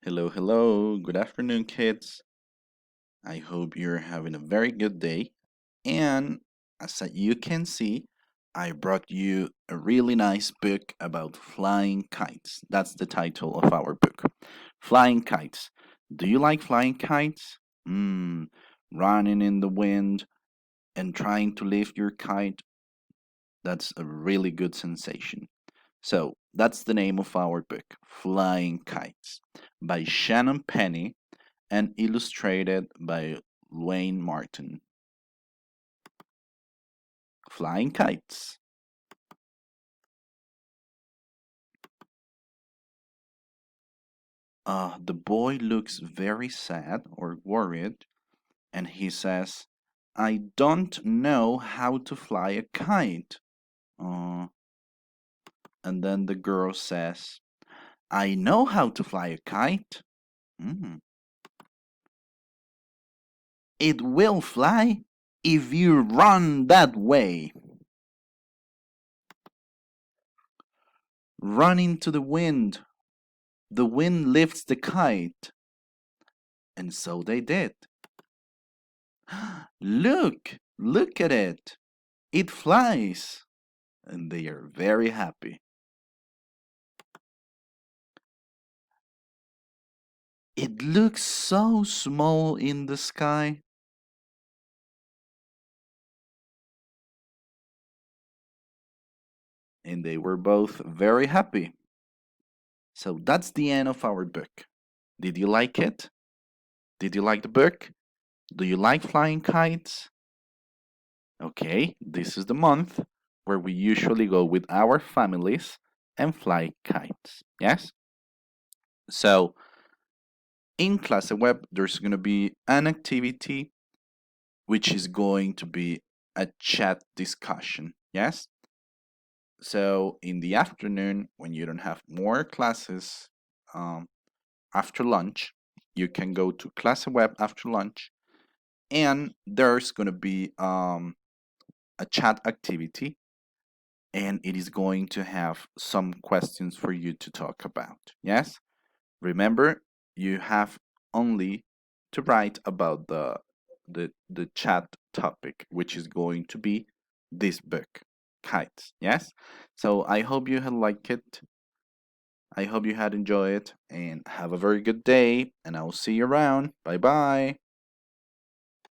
Hello, hello. Good afternoon, kids. I hope you're having a very good day. And you can see, I brought you a really nice book about flying kites. That's the title of our book. Flying kites. Do you like flying kites? Hmm, running in the wind and trying to lift your kite. That's a really good sensation. So, that's the name of our book, Flying Kites, by Shannon Penny and illustrated by Wayne Martin. Flying kites. The boy looks very sad or worried, and he says, I don't know how to fly a kite. Uh, and then the girl says, I know how to fly a kite. "Mm, It will fly if you run that way. Run into the wind. The wind lifts the kite. And so they did. Look at it. It flies. And they are very happy. It looks so small in the sky. And they were both very happy. So that's the end of our book. Did you like it? Did you like the book? Do you like flying kites? Okay, this is the month where we usually go with our families and fly kites. Yes? So in Clase Web, there's going to be an activity which is going to be a chat discussion. Yes? So in the afternoon, when you don't have more classes um, after lunch, you can go to Clase Web after lunch, and there's going to be a chat activity, and it is going to have some questions for you to talk about. Yes? Remember, you have only to write about the chat topic, which is going to be this book, Kites. Yes? So I hope you had liked it. I hope you had enjoyed it and have a very good day, and I'll see you around. Bye bye.